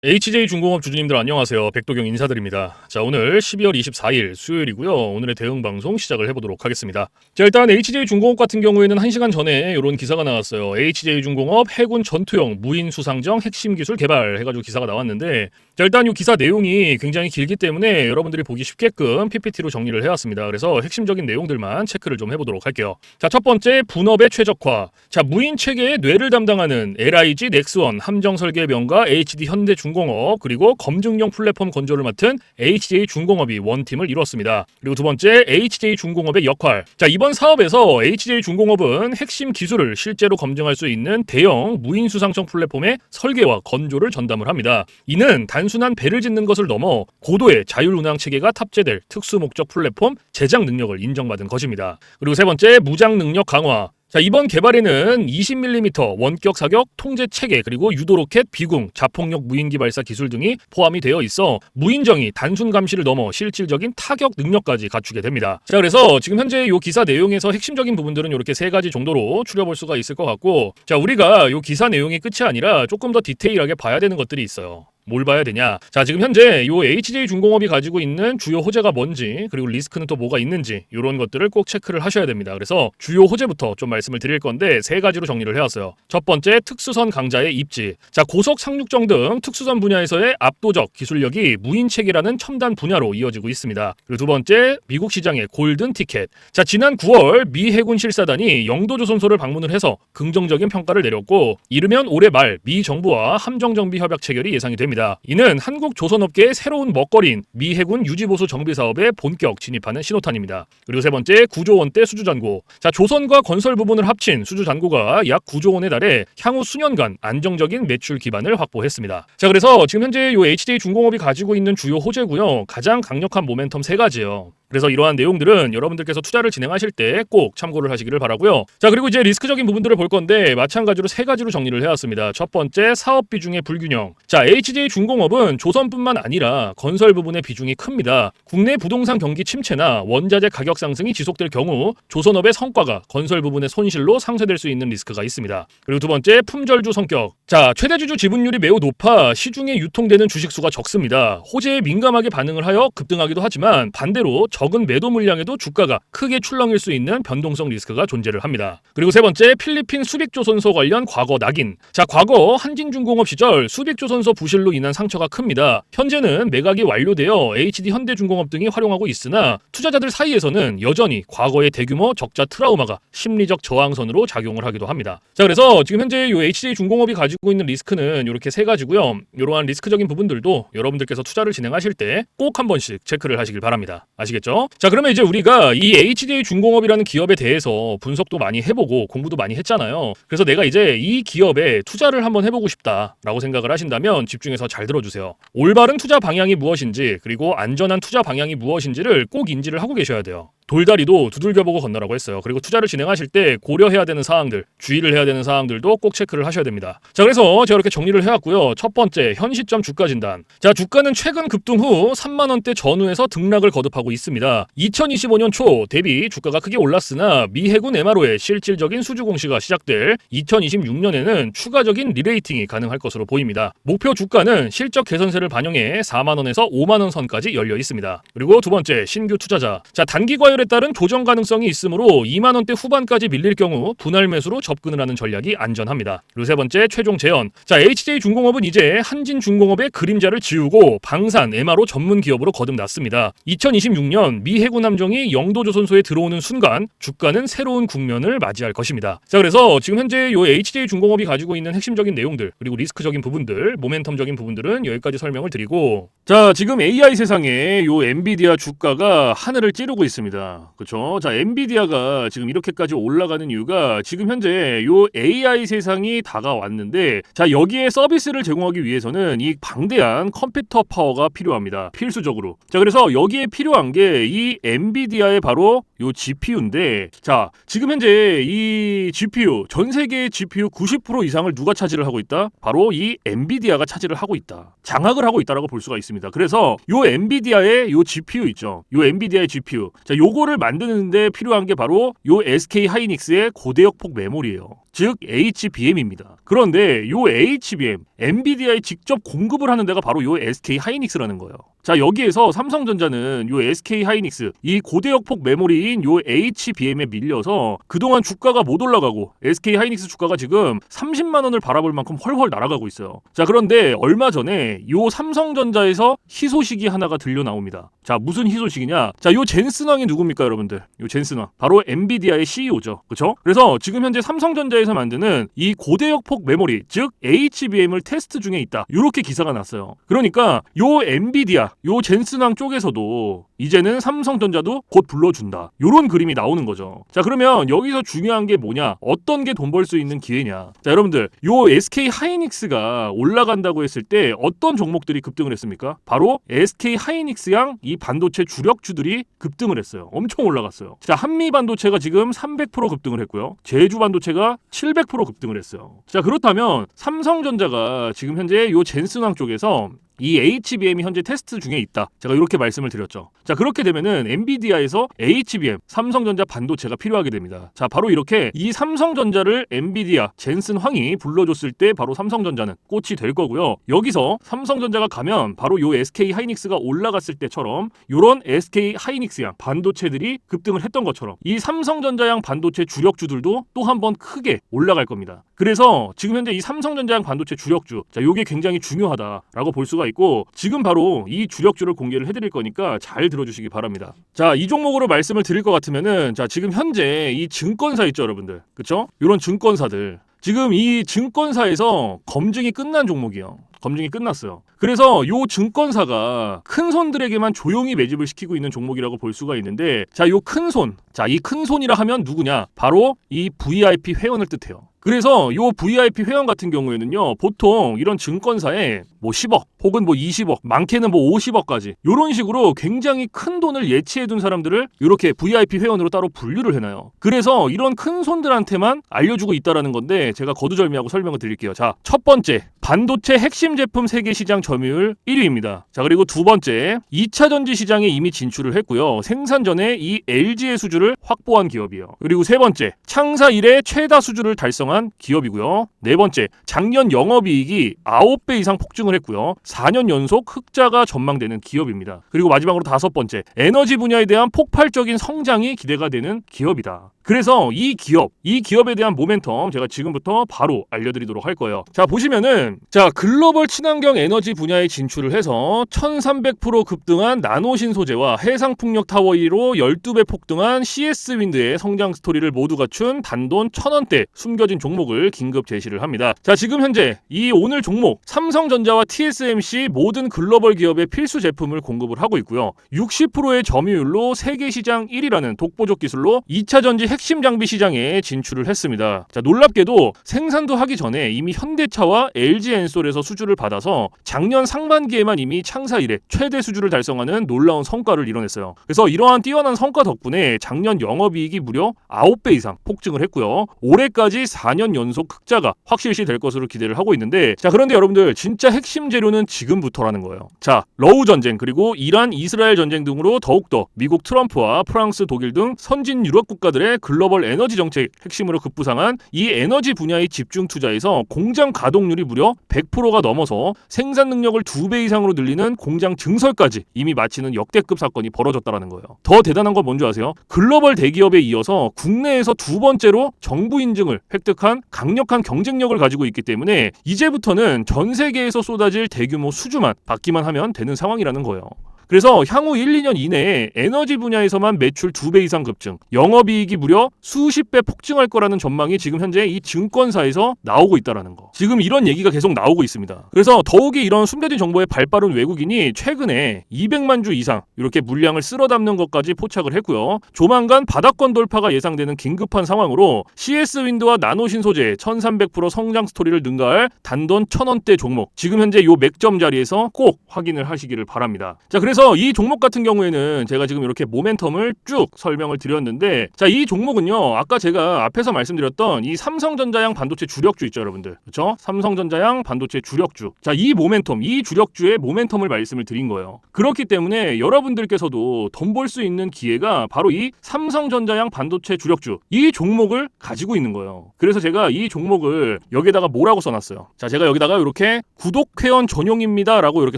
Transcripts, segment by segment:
HJ중공업 주주님들 안녕하세요. 백도경 인사드립니다. 자, 오늘 12월 24일 수요일이고요. 오늘의 대응 방송 시작을 해보도록 하겠습니다. 자, 일단 HJ중공업 같은 경우에는 1시간 전에 이런 기사가 나왔어요. HJ중공업 해군 전투형 무인 수상정 핵심 기술 개발 해가지고 기사가 나왔는데, 자, 일단 이 기사 내용이 굉장히 길기 때문에 여러분들이 보기 쉽게끔 PPT로 정리를 해왔습니다. 그래서 핵심적인 내용들만 체크를 좀 해보도록 할게요. 자, 첫 번째, 분업의 최적화. 자, 무인 체계의 뇌를 담당하는 LIG 넥스원 함정 설계 명가 HD 현대중공업, 그리고 검증용 플랫폼 건조를 맡은 HJ중공업이 원팀을 이뤘습니다. 그리고 두 번째, HJ중공업의 역할. 자, 이번 사업에서 HJ중공업은 핵심 기술을 실제로 검증할 수 있는 대형 무인 수상청 플랫폼의 설계와 건조를 전담을 합니다. 이는 단순한 배를 짓는 것을 넘어 고도의 자율운항 체계가 탑재될 특수 목적 플랫폼 제작 능력을 인정받은 것입니다. 그리고 세 번째, 무장 능력 강화. 자, 이번 개발에는 20mm 원격 사격 통제 체계, 그리고 유도로켓, 비궁, 자폭력 무인기 발사 기술 등이 포함이 되어 있어 무인정이 단순 감시를 넘어 실질적인 타격 능력까지 갖추게 됩니다. 자, 그래서 지금 현재 이 기사 내용에서 핵심적인 부분들은 이렇게 세 가지 정도로 추려볼 수가 있을 것 같고, 자, 우리가 이 기사 내용이 끝이 아니라 조금 더 디테일하게 봐야 되는 것들이 있어요. 뭘 봐야 되냐? 자, 지금 현재 이 HJ중공업이 가지고 있는 주요 호재가 뭔지, 그리고 리스크는 또 뭐가 있는지, 이런 것들을 꼭 체크를 하셔야 됩니다. 그래서 주요 호재부터 좀 말씀을 드릴 건데 세 가지로 정리를 해왔어요. 첫 번째, 특수선 강자의 입지. 자, 고속 상륙정 등 특수선 분야에서의 압도적 기술력이 무인체계라는 첨단 분야로 이어지고 있습니다. 그리고 두 번째, 미국 시장의 골든 티켓. 자, 지난 9월 미 해군 실사단이 영도조선소를 방문을 해서 긍정적인 평가를 내렸고, 이르면 올해 말 미 정부와 함정정비 협약 체결이 예상이 됩니다. 이는 한국 조선업계의 새로운 먹거리인 미 해군 유지보수 정비 사업에 본격 진입하는 신호탄입니다. 그리고 세 번째, 9조 원대 수주잔고. 자, 조선과 건설 부분을 합친 수주잔고가 약 9조 원에 달해 향후 수년간 안정적인 매출 기반을 확보했습니다. 자, 그래서 지금 현재 이 HJ중공업이 가지고 있는 주요 호재고요. 가장 강력한 모멘텀 세 가지예요. 그래서 이러한 내용들은 여러분들께서 투자를 진행하실 때 꼭 참고를 하시기를 바라고요. 자, 그리고 이제 리스크적인 부분들을 볼 건데 마찬가지로 세 가지로 정리를 해왔습니다. 첫 번째, 사업 비중의 불균형. 자, HJ중공업은 조선뿐만 아니라 건설 부분의 비중이 큽니다. 국내 부동산 경기 침체나 원자재 가격 상승이 지속될 경우 조선업의 성과가 건설 부분의 손실로 상쇄될 수 있는 리스크가 있습니다. 그리고 두 번째, 품절주 성격. 자, 최대주주 지분율이 매우 높아 시중에 유통되는 주식수가 적습니다. 호재에 민감하게 반응을 하여 급등하기도 하지만 반대로 적은 매도 물량에도 주가가 크게 출렁일 수 있는 변동성 리스크가 존재를 합니다. 그리고 세 번째, 필리핀 수빅조선소 관련 과거 낙인. 자, 과거 한진중공업 시절 수빅조선소 부실로 인한 상처가 큽니다. 현재는 매각이 완료되어 HD 현대중공업 등이 활용하고 있으나 투자자들 사이에서는 여전히 과거의 대규모 적자 트라우마가 심리적 저항선으로 작용을 하기도 합니다. 자, 그래서 지금 현재 이 HJ중공업이 가지고 있는 리스크는 이렇게 세 가지고요. 이러한 리스크적인 부분들도 여러분들께서 투자를 진행하실 때 꼭 한 번씩 체크를 하시길 바랍니다. 아시겠죠? 자, 그러면 이제 우리가 이 HJ중공업이라는 기업에 대해서 분석도 많이 해보고 공부도 많이 했잖아요. 그래서 내가 이제 이 기업에 투자를 한번 해보고 싶다라고 생각을 하신다면 집중해서 잘 들어주세요. 올바른 투자 방향이 무엇인지, 그리고 안전한 투자 방향이 무엇인지를 꼭 인지를 하고 계셔야 돼요. 돌다리도 두들겨보고 건너라고 했어요. 그리고 투자를 진행하실 때 고려해야 되는 사항들, 주의를 해야 되는 사항들도 꼭 체크를 하셔야 됩니다. 자, 그래서 제가 이렇게 정리를 해왔고요. 첫 번째, 현 시점 주가 진단. 자, 주가는 최근 급등 후 3만원대 전후에서 등락을 거듭하고 있습니다. 2025년 초 대비 주가가 크게 올랐으나 미 해군 MRO의 실질적인 수주 공시가 시작될 2026년에는 추가적인 리레이팅이 가능할 것으로 보입니다. 목표 주가는 실적 개선세를 반영해 4만원에서 5만원 선까지 열려 있습니다. 그리고 두 번째, 신규 투자자. 자, 단기 과열에 따른 조정 가능성이 있으므로 2만원대 후반까지 밀릴 경우 분할 매수로 접근을 하는 전략이 안전합니다. 그리고 세 번째, 최종 재현. 자, HJ중공업은 이제 한진중공업의 그림자를 지우고 방산 MRO 전문 기업으로 거듭났습니다. 2026년 미 해군 함정이 영도조선소에 들어오는 순간 주가는 새로운 국면을 맞이할 것입니다. 자, 그래서 지금 현재 이 HJ중공업이 가지고 있는 핵심적인 내용들, 그리고 리스크적인 부분들, 모멘텀적인 부분들은 여기까지 설명을 드리고, 자, 지금 AI 세상에 이 엔비디아 주가가 하늘을 찌르고 있습니다. 그렇죠? 자, 엔비디아가 지금 이렇게까지 올라가는 이유가 지금 현재 이 AI 세상이 다가왔는데, 자, 여기에 서비스를 제공하기 위해서는 이 방대한 컴퓨터 파워가 필요합니다. 필수적으로. 자, 그래서 여기에 필요한 게 이 엔비디아의 바로 요 GPU인데, 자, 지금 현재 이 GPU, 전 세계의 GPU 90% 이상을 누가 차지를 하고 있다? 바로 이 엔비디아가 차지를 하고 있다. 장악을 하고 있다라고 볼 수가 있습니다. 그래서 요 엔비디아의 요 GPU 있죠. 요 엔비디아의 GPU. 자, 요거 요거를 만드는데 필요한 게 바로 요 SK 하이닉스의 고대역폭 메모리예요. 즉 HBM입니다. 그런데 요 HBM, 엔비디아에 직접 공급을 하는 데가 바로 요 SK 하이닉스라는 거예요. 자, 여기에서 삼성전자는 요 SK 하이닉스, 이 고대역폭 메모리인 요 HBM에 밀려서 그동안 주가가 못 올라가고 SK 하이닉스 주가가 지금 30만 원을 바라볼 만큼 헐헐 날아가고 있어요. 자, 그런데 얼마 전에 요 삼성전자에서 희소식이 하나가 들려 나옵니다. 자, 무슨 희소식이냐? 자, 요 젠슨 왕이 누굽니까, 여러분들? 요 젠슨 왕. 바로 엔비디아의 CEO죠. 그렇죠? 그래서 지금 현재 삼성전자에서 만드는 이 고대역폭 메모리, 즉 HBM을 테스트 중에 있다. 이렇게 기사가 났어요. 그러니까 요 엔비디아, 요 젠슨 왕 쪽에서도 이제는 삼성전자도 곧 불러준다. 요런 그림이 나오는 거죠. 자, 그러면 여기서 중요한 게 뭐냐? 어떤 게 돈 벌 수 있는 기회냐? 자, 여러분들, 요 SK 하이닉스가 올라간다고 했을 때 어떤 종목들이 급등을 했습니까? 바로 SK 하이닉스양 이 반도체 주력주들이 급등을 했어요. 엄청 올라갔어요. 자, 한미 반도체가 지금 300% 급등을 했고요. 제주 반도체가 700% 급등을 했어요. 자, 그렇다면 삼성전자가 지금 현재 요 젠슨왕 쪽에서 이 HBM이 현재 테스트 중에 있다. 제가 이렇게 말씀을 드렸죠. 자, 그렇게 되면은 엔비디아에서 HBM, 삼성전자 반도체가 필요하게 됩니다. 자, 바로 이렇게 이 삼성전자를 엔비디아, 젠슨 황이 불러줬을 때 바로 삼성전자는 꽃이 될 거고요. 여기서 삼성전자가 가면 바로 요 SK 하이닉스가 올라갔을 때처럼 요런 SK 하이닉스양 반도체들이 급등을 했던 것처럼 이 삼성전자양 반도체 주력주들도 또 한 번 크게 올라갈 겁니다. 그래서 지금 현재 이 삼성전자양 반도체 주력주, 자, 요게 굉장히 중요하다라고 볼 수가 있고 지금 바로 이 주력주를 공개를 해드릴 거니까 잘 들어주시기 바랍니다. 자, 이 종목으로 말씀을 드릴 것 같으면은 자, 지금 현재 이 증권사 있죠, 여러분들, 그쵸? 이런 증권사들 지금 이 증권사에서 검증이 끝난 종목이에요. 검증이 끝났어요. 그래서 요 증권사가 큰 손들에게만 조용히 매집을 시키고 있는 종목이라고 볼 수가 있는데 자, 요 큰 손, 자, 이 큰 손이라 하면 누구냐? 바로 이 VIP 회원을 뜻해요. 그래서 요 VIP 회원 같은 경우에는요, 보통 이런 증권사에 뭐 10억 혹은 뭐 20억, 많게는 뭐 50억까지 요런 식으로 굉장히 큰 돈을 예치해둔 사람들을 이렇게 VIP 회원으로 따로 분류를 해놔요. 그래서 이런 큰 손들한테만 알려주고 있다라는 건데 제가 거두절미하고 설명을 드릴게요. 자, 첫 번째, 반도체 핵심 제품 세계 시장 점유율 1위입니다. 자, 그리고 두 번째, 2차 전지 시장에 이미 진출을 했고요. 생산 전에 이 LG의 수주를 확보한 기업이에요. 그리고 세 번째, 창사 이래 최다 수주를 달성한 기업이고요. 네 번째, 작년 영업이익이 9배 이상 폭증을 했고요. 4년 연속 흑자가 전망되는 기업입니다. 그리고 마지막으로 다섯 번째, 에너지 분야에 대한 폭발적인 성장이 기대가 되는 기업이다. 그래서 이 기업에 대한 모멘텀 제가 지금부터 바로 알려드리도록 할 거예요. 자, 보시면은 자, 글로벌 친환경 에너지 분야에 진출을 해서 1300% 급등한 나노신 소재와 해상풍력 타워 1위로 12배 폭등한 CS윈드의 성장 스토리를 모두 갖춘 단돈 1000원대 숨겨진 종목을 긴급 제시를 합니다. 자, 지금 현재 이 오늘 종목 삼성전자와 TSMC 모든 글로벌 기업의 필수 제품을 공급을 하고 있고요. 60%의 점유율로 세계 시장 1위라는 독보적 기술로 2차 전지 핵심 장비 시장에 진출을 했습니다. 자, 놀랍게도 생산도 하기 전에 이미 현대차와 LG엔솔에서 수주를 받아서 작년 상반기에만 이미 창사 이래 최대 수주를 달성하는 놀라운 성과를 이뤄냈어요. 그래서 이러한 뛰어난 성과 덕분에 작년 영업이익이 무려 9배 이상 폭증을 했고요. 올해까지 4년 연속 흑자가 확실시 될 것으로 기대를 하고 있는데 자, 그런데 여러분들 진짜 핵심 재료는 지금부터라는 거예요. 자, 러우 전쟁 그리고 이란 이스라엘 전쟁 등으로 더욱더 미국 트럼프와 프랑스 독일 등 선진 유럽 국가들의 글로벌 에너지 정책 핵심으로 급부상한 이 에너지 분야의 집중 투자에서 공장 가동률이 무려 100%가 넘어서 생산 능력을 2배 이상으로 늘리는 공장 증설까지 이미 마치는 역대급 사건이 벌어졌다라는 거예요. 더 대단한 건 뭔지 아세요? 글로벌 대기업에 이어서 국내에서 두 번째로 정부 인증을 획득한 강력한 경쟁력을 가지고 있기 때문에 이제부터는 전 세계에서 쏟아질 대규모 수주만 받기만 하면 되는 상황이라는 거예요. 그래서 향후 1, 2년 이내에 에너지 분야에서만 매출 2배 이상 급증, 영업이익이 무려 수십 배 폭증할 거라는 전망이 지금 현재 이 증권사에서 나오고 있다는 거. 지금 이런 얘기가 계속 나오고 있습니다. 그래서 더욱이 이런 숨겨진 정보에 발빠른 외국인이 최근에 200만 주 이상 이렇게 물량을 쓸어 담는 것까지 포착을 했고요. 조만간 바닥권 돌파가 예상되는 긴급한 상황으로 CS윈드와 나노신 소재 1300% 성장 스토리를 능가할 단돈 1000원대 종목, 지금 현재 요 맥점 자리에서 꼭 확인을 하시기를 바랍니다. 자, 그래서 그래서 이 종목 같은 경우에는 제가 지금 이렇게 모멘텀을 쭉 설명을 드렸는데, 자, 이 종목은요, 아까 제가 앞에서 말씀드렸던 이 삼성전자양 반도체 주력주 있죠, 여러분들. 그렇죠? 삼성전자양 반도체 주력주. 자, 이 모멘텀, 이 주력주의 모멘텀을 말씀을 드린 거예요. 그렇기 때문에 여러분들께서도 돈 벌 수 있는 기회가 바로 이 삼성전자양 반도체 주력주, 이 종목을 가지고 있는 거예요. 그래서 제가 이 종목을 여기다가 뭐라고 써놨어요. 자, 제가 여기다가 이렇게 구독 회원 전용입니다 라고 이렇게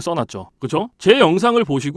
써놨죠. 그쵸? 제 영상을 보시고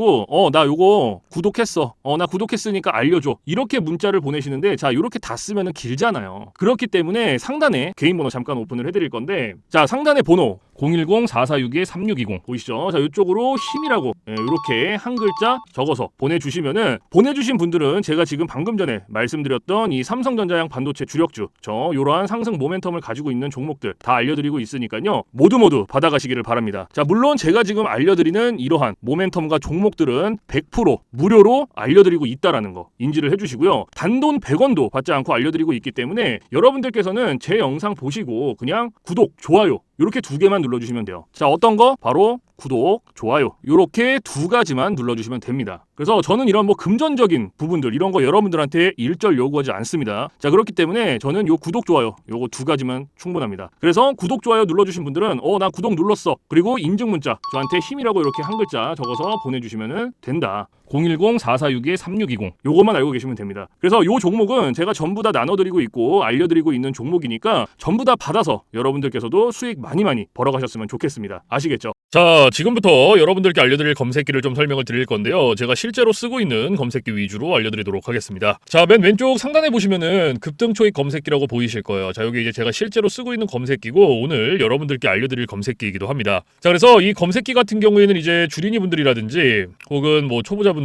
나 요거 구독했어, 나 구독했으니까 알려줘, 이렇게 문자를 보내시는데, 자, 이렇게 다 쓰면은 길잖아요. 그렇기 때문에 상단에 개인 번호 잠깐 오픈을 해드릴 건데, 자, 상단에 번호 010-4462-3620 보이시죠? 자, 이쪽으로 힘이라고 이렇게 한 글자 적어서 보내주시면은, 보내주신 분들은 제가 지금 방금 전에 말씀드렸던 이 삼성전자양 반도체 주력주, 이러한 상승 모멘텀을 가지고 있는 종목들 다 알려드리고 있으니까요, 모두 받아가시기를 바랍니다. 자, 물론 제가 지금 알려드리는 이러한 모멘텀과 종목들은 100% 무료로 알려드리고 있다라는 거 인지를 해주시고요. 단돈 100원도 받지 않고 알려드리고 있기 때문에 여러분들께서는 제 영상 보시고 그냥 구독, 좋아요 이렇게 두 개만 눌러주시면 돼요. 자, 어떤 거? 바로 구독, 좋아요 이렇게 두 가지만 눌러주시면 됩니다. 그래서 저는 이런 뭐 금전적인 부분들 이런 거 여러분들한테 일절 요구하지 않습니다. 자, 그렇기 때문에 저는 요 구독, 좋아요 요거 두 가지만 충분합니다. 그래서 구독, 좋아요 눌러주신 분들은 나 구독 눌렀어, 그리고 인증 문자 저한테 힘이라고 이렇게 한 글자 적어서 보내주시면 된다. 010-4462-3620 요것만 알고 계시면 됩니다. 그래서 요 종목은 제가 전부 다 나눠드리고 있고 알려드리고 있는 종목이니까 전부 다 받아서 여러분들께서도 수익 많이 벌어가셨으면 좋겠습니다. 아시겠죠? 자, 지금부터 여러분들께 알려드릴 검색기를 좀 설명을 드릴 건데요, 제가 실제로 쓰고 있는 검색기 위주로 알려드리도록 하겠습니다. 자, 맨 왼쪽 상단에 보시면은 급등초익 검색기라고 보이실 거예요. 자, 여기 이제 제가 실제로 쓰고 있는 검색기고 오늘 여러분들께 알려드릴 검색기이기도 합니다. 자, 그래서 이 검색기 같은 경우에는 이제 주린이 분들이라든지 혹은 뭐 초보자분들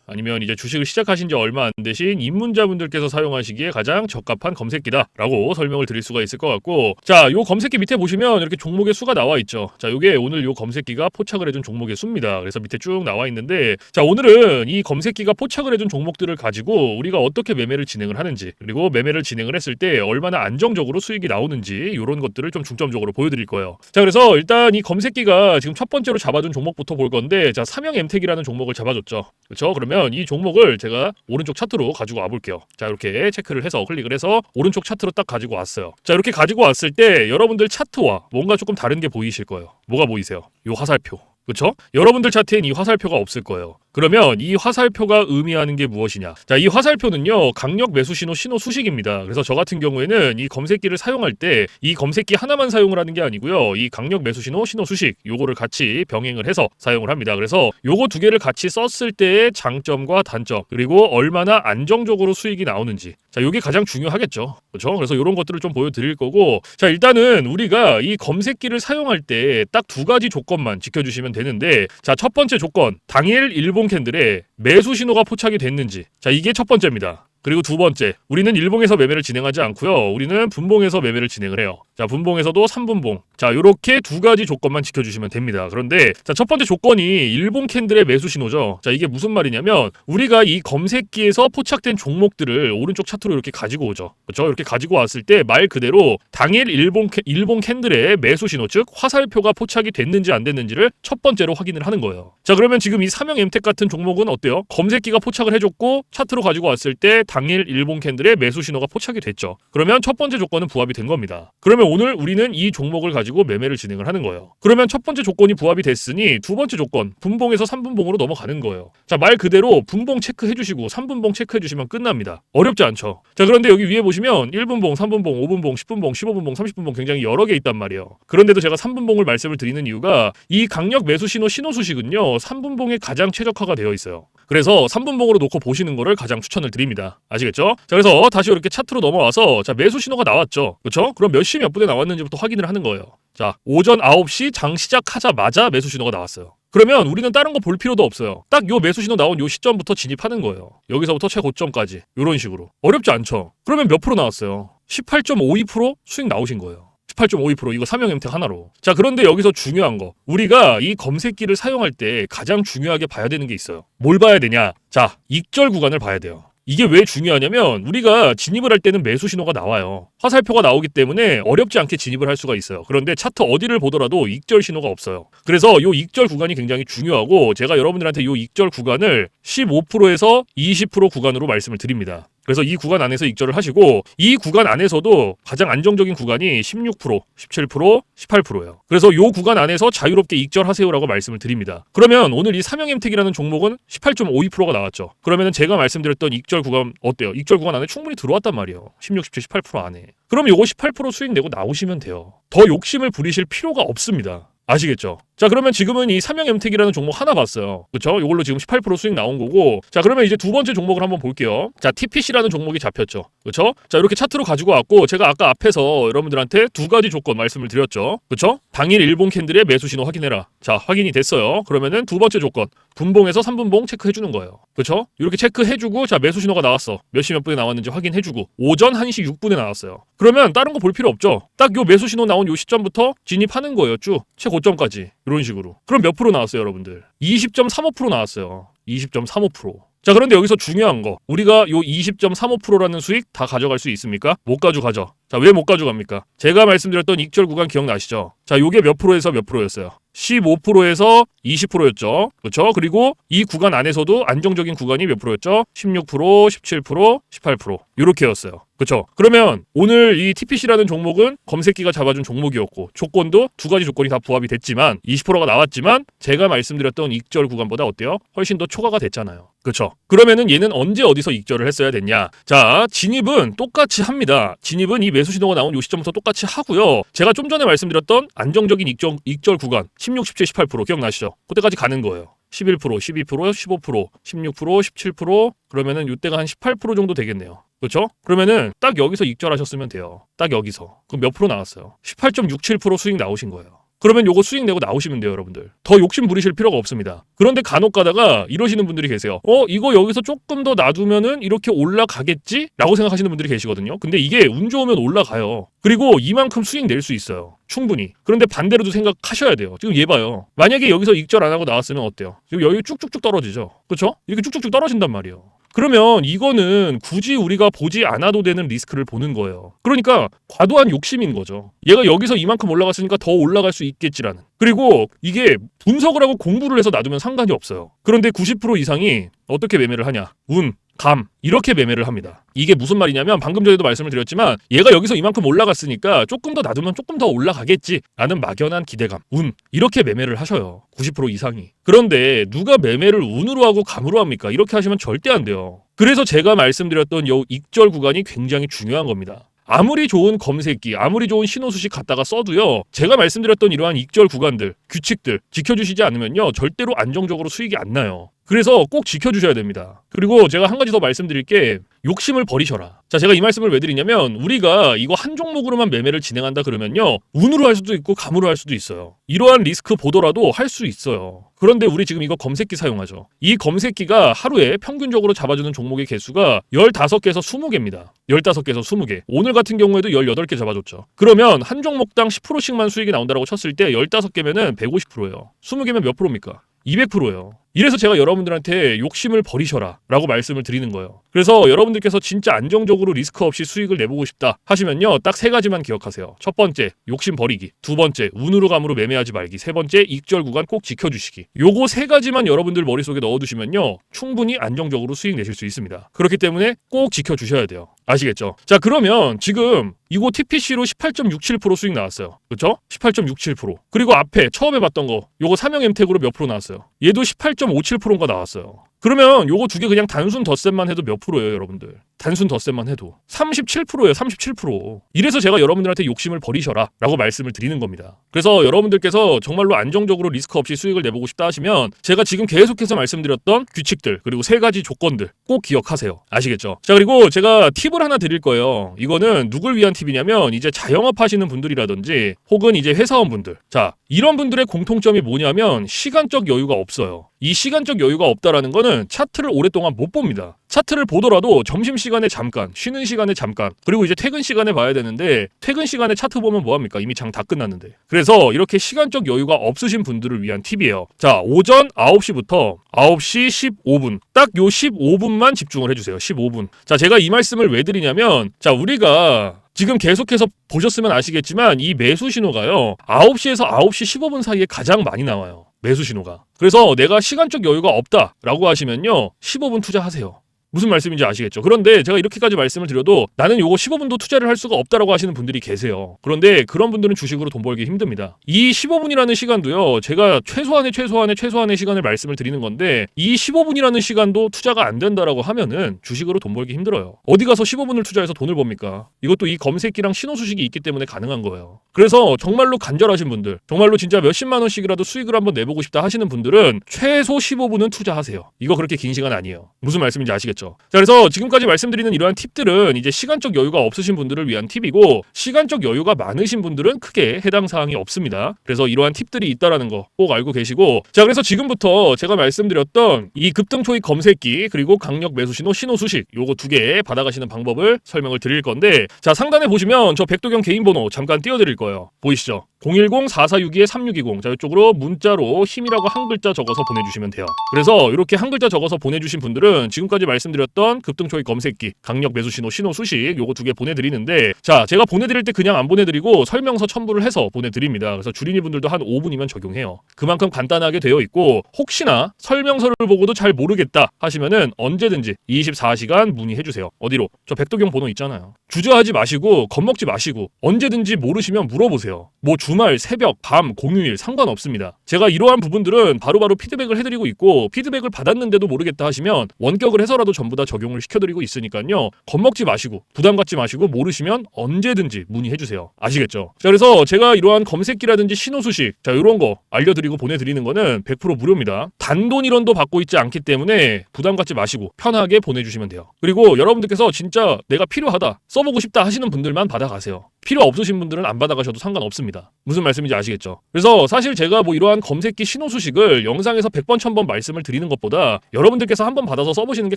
아니면 이제 주식을 시작하신 지 얼마 안 되신 입문자분들께서 사용하시기에 가장 적합한 검색기다라고 설명을 드릴 수가 있을 것 같고, 자, 요 검색기 밑에 보시면 이렇게 종목의 수가 나와 있죠. 자, 요게 오늘 요 검색기가 포착을 해준 종목의 수입니다. 그래서 밑에 쭉 나와 있는데, 자, 오늘은 이 검색기가 포착을 해준 종목들을 가지고 우리가 어떻게 매매를 진행을 하는지, 그리고 매매를 진행을 했을 때 얼마나 안정적으로 수익이 나오는지 이런 것들을 좀 중점적으로 보여드릴 거예요. 자, 그래서 일단 이 검색기가 지금 첫 번째로 잡아준 종목부터 볼 건데, 자, 삼형엠텍이라는 종목을 잡아줬죠. 그렇죠? 그러면 이 종목을 제가 오른쪽 차트로 가지고 와볼게요. 자, 이렇게 체크를 해서 클릭을 해서 오른쪽 차트로 딱 가지고 왔어요. 자, 이렇게 가지고 왔을 때 여러분들 차트와 뭔가 조금 다른 게 보이실 거예요. 뭐가 보이세요? 요 화살표. 그렇죠? 여러분들 차트엔 이 화살표가 없을 거예요. 그러면 이 화살표가 의미하는 게 무엇이냐? 자, 이 화살표는요, 강력 매수 신호 수식입니다. 그래서 저 같은 경우에는 이 검색기를 사용할 때 이 검색기 하나만 사용을 하는 게 아니고요, 이 강력 매수 신호 수식 요거를 같이 병행을 해서 사용을 합니다. 그래서 요거 두 개를 같이 썼을 때의 장점과 단점, 그리고 얼마나 안정적으로 수익이 나오는지, 자, 요게 가장 중요하겠죠. 그렇죠? 그래서 요런 것들을 좀 보여드릴 거고, 자, 일단은 우리가 이 검색기를 사용할 때 딱 두 가지 조건만 지켜주시면 되는데, 자, 첫 번째 조건, 당일 일본 캔들에 매수 신호가 포착이 됐는지, 자, 이게 첫 번째입니다. 그리고 두 번째, 우리는 일봉에서 매매를 진행하지 않고요, 우리는 분봉에서 매매를 진행을 해요. 자, 분봉에서도 3분봉. 자, 요렇게 두 가지 조건만 지켜주시면 됩니다. 그런데 자, 첫 번째 조건이 일본 캔들의 매수 신호죠. 자, 이게 무슨 말이냐면 우리가 이 검색기에서 포착된 종목들을 오른쪽 차트로 이렇게 가지고 오죠. 그렇죠? 이렇게 가지고 왔을 때 말 그대로 당일 일본 캔들의 매수 신호, 즉 화살표가 포착이 됐는지 안 됐는지를 첫 번째로 확인을 하는 거예요. 자, 그러면 지금 이 삼형엠텍 같은 종목은 어때요? 검색기가 포착을 해줬고 차트로 가지고 왔을 때 당일 일본 캔들의 매수 신호가 포착이 됐죠. 그러면 첫 번째 조건은 부합이 된 겁니다. 그러면 오늘 우리는 이 종목을 가지고 매매를 진행을 하는 거예요. 그러면 첫 번째 조건이 부합이 됐으니 두 번째 조건, 분봉에서 3분봉으로 넘어가는 거예요. 자, 말 그대로 분봉 체크해 주시고 3분봉 체크해 주시면 끝납니다. 어렵지 않죠? 자, 그런데 여기 위에 보시면 1분봉, 3분봉, 5분봉, 10분봉, 15분봉, 30분봉 굉장히 여러 개 있단 말이에요. 그런데도 제가 3분봉을 말씀을 드리는 이유가 이 강력 매수 신호 수식은요, 3분봉에 가장 최적화가 되어 있어요. 그래서 3분봉으로 놓고 보시는 거를 가장 추천을 드립니다. 아시겠죠? 자, 그래서 다시 이렇게 차트로 넘어와서 자, 매수 신호가 나왔죠. 그렇죠? 그럼 몇 시 몇 분에 나왔는지부터 확인을 하는 거예요. 자, 오전 9시 장 시작하자마자 매수 신호가 나왔어요. 그러면 우리는 다른 거 볼 필요도 없어요. 딱 요 매수 신호 나온 요 시점부터 진입하는 거예요. 여기서부터 최고점까지. 요런 식으로. 어렵지 않죠? 그러면 몇 프로 나왔어요? 18.52% 수익 나오신 거예요. 18.52% 이거 삼형엠텍 하나로. 자, 그런데 여기서 중요한 거, 우리가 이 검색기를 사용할 때 가장 중요하게 봐야 되는 게 있어요. 뭘 봐야 되냐? 자, 익절 구간을 봐야 돼요. 이게 왜 중요하냐면 우리가 진입을 할 때는 매수 신호가 나와요. 화살표가 나오기 때문에 어렵지 않게 진입을 할 수가 있어요. 그런데 차트 어디를 보더라도 익절 신호가 없어요. 그래서 이 익절 구간이 굉장히 중요하고 제가 여러분들한테 이 익절 구간을 15%에서 20% 구간으로 말씀을 드립니다. 그래서 이 구간 안에서 익절을 하시고 이 구간 안에서도 가장 안정적인 구간이 16%, 17%, 18%예요. 그래서 이 구간 안에서 자유롭게 익절하세요라고 말씀을 드립니다. 그러면 오늘 이 삼형엠텍이라는 종목은 18.52%가 나왔죠. 그러면 제가 말씀드렸던 익절 구간 어때요? 익절 구간 안에 충분히 들어왔단 말이에요. 16, 17, 18% 안에. 그럼 요거 18% 수익 내고 나오시면 돼요. 더 욕심을 부리실 필요가 없습니다. 아시겠죠? 자, 그러면 지금은 이 삼형엠텍이라는 종목 하나 봤어요. 그쵸? 이걸로 지금 18% 수익 나온 거고. 자, 그러면 이제 두 번째 종목을 한번 볼게요. 자, TPC라는 종목이 잡혔죠. 그쵸? 자, 이렇게 차트로 가지고 왔고 제가 아까 앞에서 여러분들한테 두 가지 조건 말씀을 드렸죠. 그쵸? 당일 일봉 캔들의 매수 신호 확인해라. 자, 확인이 됐어요. 그러면은 두 번째 조건. 분봉에서 3분봉 체크해주는 거예요. 그쵸? 이렇게 체크해주고 자, 매수 신호가 나왔어. 몇 시 몇 분에 나왔는지 확인해주고 오전 1시 6분에 나왔어요. 그러면 다른 거 볼 필요 없죠. 딱 요 매수 신호 나온 요 시점부터 진입하는 거예요. 쭉 최고점까지. 이런 식으로. 그럼 몇 프로 나왔어요, 여러분들? 20.35% 나왔어요. 20.35%. 자, 그런데 여기서 중요한 거. 우리가 요 20.35%라는 수익 다 가져갈 수 있습니까? 못 가져가죠. 자, 왜 못 가져갑니까? 제가 말씀드렸던 익절 구간 기억나시죠? 자, 요게 몇 프로에서 몇 프로였어요? 15%에서 20%였죠. 그렇죠? 그리고 이 구간 안에서도 안정적인 구간이 몇 프로였죠? 16%, 17%, 18%. 요렇게였어요. 그렇죠? 그러면 오늘 이 TPC라는 종목은 검색기가 잡아준 종목이었고 조건도 두 가지 조건이 다 부합이 됐지만 20%가 나왔지만 제가 말씀드렸던 익절 구간보다 어때요? 훨씬 더 초과가 됐잖아요. 그렇죠? 그러면은 얘는 언제 어디서 익절을 했어야 됐냐? 자, 진입은 똑같이 합니다. 진입은 이 매수 신호가 나온 요 시점부터 똑같이 하고요. 제가 좀 전에 말씀드렸던 안정적인 익절 구간 16, 17, 18% 기억나시죠? 그때까지 가는 거예요. 11%, 12%, 15%, 16%, 17% 그러면은 이때가 한 18% 정도 되겠네요. 그렇죠? 그러면은 딱 여기서 익절하셨으면 돼요. 딱 여기서. 그럼 몇 프로 나왔어요? 18.67% 수익 나오신 거예요. 그러면 요거 수익 내고 나오시면 돼요, 여러분들. 더 욕심 부리실 필요가 없습니다. 그런데 간혹 가다가 이러시는 분들이 계세요. 이거 여기서 조금 더 놔두면은 이렇게 올라가겠지? 라고 생각하시는 분들이 계시거든요. 근데 이게 운 좋으면 올라가요. 그리고 이만큼 수익 낼 수 있어요. 충분히. 그런데 반대로도 생각하셔야 돼요. 지금 얘 봐요. 만약에 여기서 익절 안 하고 나왔으면 어때요? 지금 여기 쭉쭉쭉 떨어지죠? 그렇죠? 이렇게 쭉쭉쭉 떨어진단 말이에요. 그러면 이거는 굳이 우리가 보지 않아도 되는 리스크를 보는 거예요. 그러니까 과도한 욕심인 거죠. 얘가 여기서 이만큼 올라갔으니까 더 올라갈 수 있겠지라는. 그리고 이게 분석을 하고 공부를 해서 놔두면 상관이 없어요. 그런데 90% 이상이 어떻게 매매를 하냐? 운, 감 이렇게 매매를 합니다. 이게 무슨 말이냐면 방금 전에도 말씀을 드렸지만 얘가 여기서 이만큼 올라갔으니까 조금 더 놔두면 조금 더 올라가겠지 라는 막연한 기대감, 운 이렇게 매매를 하셔요. 90% 이상이. 그런데 누가 매매를 운으로 하고 감으로 합니까? 이렇게 하시면 절대 안 돼요. 그래서 제가 말씀드렸던 이 익절 구간이 굉장히 중요한 겁니다. 아무리 좋은 검색기, 아무리 좋은 신호수식 갖다가 써도요. 제가 말씀드렸던 이러한 익절 구간들, 규칙들 지켜주시지 않으면요. 절대로 안정적으로 수익이 안 나요. 그래서 꼭 지켜주셔야 됩니다. 그리고 제가 한 가지 더 말씀드릴 게 욕심을 버리셔라. 자, 제가 이 말씀을 왜 드리냐면 우리가 이거 한 종목으로만 매매를 진행한다 그러면요. 운으로 할 수도 있고 감으로 할 수도 있어요. 이러한 리스크 보더라도 할 수 있어요. 그런데 우리 지금 이거 검색기 사용하죠. 이 검색기가 하루에 평균적으로 잡아주는 종목의 개수가 15개에서 20개입니다. 15개에서 20개. 오늘 같은 경우에도 18개 잡아줬죠. 그러면 한 종목당 10%씩만 수익이 나온다고 쳤을 때 15개면은 150%예요. 20개면 몇 프로입니까? 200%예요. 이래서 제가 여러분들한테 욕심을 버리셔라 라고 말씀을 드리는 거예요. 그래서 여러분들께서 진짜 안정적으로 리스크 없이 수익을 내보고 싶다 하시면요. 딱 세 가지만 기억하세요. 첫 번째, 욕심 버리기. 두 번째, 운으로 감으로 매매하지 말기. 세 번째, 익절 구간 꼭 지켜주시기. 요거 세 가지만 여러분들 머릿속에 넣어두시면요. 충분히 안정적으로 수익 내실 수 있습니다. 그렇기 때문에 꼭 지켜주셔야 돼요. 아시겠죠? 자, 그러면 지금 이거 TPC로 18.67% 수익 나왔어요. 그렇죠? 18.67%. 그리고 앞에 처음에 봤던 거 요거 삼형엠텍으로 몇 프로 나왔어요? 얘도 18.57%가 나왔어요. 그러면 요거 두 개 그냥 단순 덧셈만 해도 몇 프로예요, 여러분들? 단순 덧셈만 해도 37%예요, 37%. 이래서 제가 여러분들한테 욕심을 버리셔라 라고 말씀을 드리는 겁니다. 그래서 여러분들께서 정말로 안정적으로 리스크 없이 수익을 내보고 싶다 하시면 제가 지금 계속해서 말씀드렸던 규칙들 그리고 세 가지 조건들 꼭 기억하세요. 아시겠죠? 자, 그리고 제가 팁을 하나 드릴 거예요. 이거는 누굴 위한 팁이냐면 이제 자영업 하시는 분들이라든지 혹은 이제 회사원분들. 자, 이런 분들의 공통점이 뭐냐면 시간적 여유가 없어요. 이 시간적 여유가 없다라는 거는 차트를 오랫동안 못 봅니다. 차트를 보더라도 점심시간에 잠깐, 쉬는 시간에 잠깐, 그리고 이제 퇴근 시간에 봐야 되는데 퇴근 시간에 차트 보면 뭐합니까? 이미 장 다 끝났는데. 그래서 이렇게 시간적 여유가 없으신 분들을 위한 팁이에요. 자, 오전 9시부터 9시 15분. 딱 요 15분만 집중을 해주세요. 15분. 자, 제가 이 말씀을 왜 드리냐면, 자, 우리가 지금 계속해서 보셨으면 아시겠지만 이 매수 신호가요. 9시에서 9시 15분 사이에 가장 많이 나와요. 매수 신호가. 그래서 내가 시간적 여유가 없다라고 하시면요. 15분 투자하세요. 무슨 말씀인지 아시겠죠? 그런데 제가 이렇게까지 말씀을 드려도 나는 요거 15분도 투자를 할 수가 없다라고 하시는 분들이 계세요. 그런데 그런 분들은 주식으로 돈 벌기 힘듭니다. 이 15분이라는 시간도요. 제가 최소한의 시간을 말씀을 드리는 건데 이 15분이라는 시간도 투자가 안 된다라고 하면은 주식으로 돈 벌기 힘들어요. 어디 가서 15분을 투자해서 돈을 법니까? 이것도 이 검색기랑 신호 수식이 있기 때문에 가능한 거예요. 그래서 정말로 간절하신 분들, 정말로 진짜 몇십만 원씩이라도 수익을 한번 내보고 싶다 하시는 분들은 최소 15분은 투자하세요. 이거 그렇게 긴 시간 아니에요. 무슨 말씀인지 아시겠죠? 자, 그래서 지금까지 말씀드리는 이러한 팁들은 이제 시간적 여유가 없으신 분들을 위한 팁이고 시간적 여유가 많으신 분들은 크게 해당 사항이 없습니다. 그래서 이러한 팁들이 있다라는 거 꼭 알고 계시고 자, 그래서 지금부터 제가 말씀드렸던 이 급등 초입 검색기 그리고 강력 매수 신호, 신호 수식 요거 두 개 받아가시는 방법을 설명을 드릴 건데 자, 상단에 보시면 저 백도경 개인 번호 잠깐 띄워드릴 거예요. 보이시죠? 010-4462-3620 자, 이쪽으로 문자로 힘이라고 한 글자 적어서 보내주시면 돼요. 그래서 이렇게 한 글자 적어서 보내주신 분들은 지금까지 말씀드렸던 급등 초입 검색기, 강력 매수 신호, 신호 수식 요거 두 개 보내드리는데 자, 제가 보내드릴 때 그냥 안 보내드리고 설명서 첨부를 해서 보내드립니다. 그래서 주린이 분들도 한 5분이면 적용해요. 그만큼 간단하게 되어 있고 혹시나 설명서를 보고도 잘 모르겠다 하시면은 언제든지 24시간 문의해주세요. 어디로? 저 백도경 번호 있잖아요. 주저하지 마시고 겁먹지 마시고 언제든지 모르시면 물어보세요. 뭐 주말, 새벽, 밤, 공휴일 상관없습니다. 제가 이러한 부분들은 바로바로 피드백을 해드리고 있고 피드백을 받았는데도 모르겠다 하시면 원격을 해서라도 전부 다 적용을 시켜드리고 있으니까요. 겁먹지 마시고 부담 갖지 마시고 모르시면 언제든지 문의해주세요. 아시겠죠? 자, 그래서 제가 이러한 검색기라든지 신호 수식 자, 이런 거 알려드리고 보내드리는 거는 100% 무료입니다. 단돈 1원도 받고 있지 않기 때문에 부담 갖지 마시고 편하게 보내주시면 돼요. 그리고 여러분들께서 진짜 내가 필요하다 써보고 싶다 하시는 분들만 받아가세요. 필요 없으신 분들은 안 받아가셔도 상관없습니다. 무슨 말씀인지 아시겠죠? 그래서 사실 제가 뭐 이러한 검색기 신호 수식을 영상에서 100번 1000번 말씀을 드리는 것보다 여러분들께서 한번 받아서 써보시는 게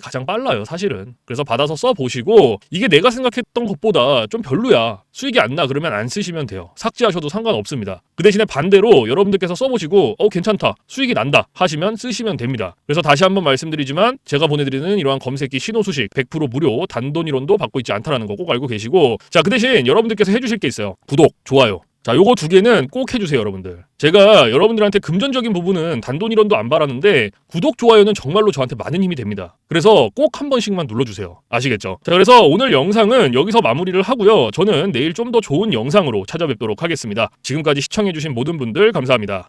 가장 빨라요, 사실은. 그래서 받아서 써보시고 이게 내가 생각했던 것보다 좀 별로야, 수익이 안 나, 그러면 안 쓰시면 돼요. 삭제하셔도 상관없습니다. 그 대신에 반대로 여러분들께서 써보시고 괜찮다, 수익이 난다 하시면 쓰시면 됩니다. 그래서 다시 한번 말씀드리지만 제가 보내드리는 이러한 검색기 신호 수식 100% 무료, 단돈 1원도 받고 있지 않다라는 거 꼭 알고 계시고 자, 그 대신 여러분들께서 해주실 게 있어요. 구독, 좋아요. 자, 요거 두 개는 꼭 해주세요, 여러분들. 제가 여러분들한테 금전적인 부분은 단돈 1원도 안 바라는데 구독, 좋아요는 정말로 저한테 많은 힘이 됩니다. 그래서 꼭 한 번씩만 눌러주세요. 아시겠죠? 자, 그래서 오늘 영상은 여기서 마무리를 하고요. 저는 내일 좀 더 좋은 영상으로 찾아뵙도록 하겠습니다. 지금까지 시청해주신 모든 분들 감사합니다.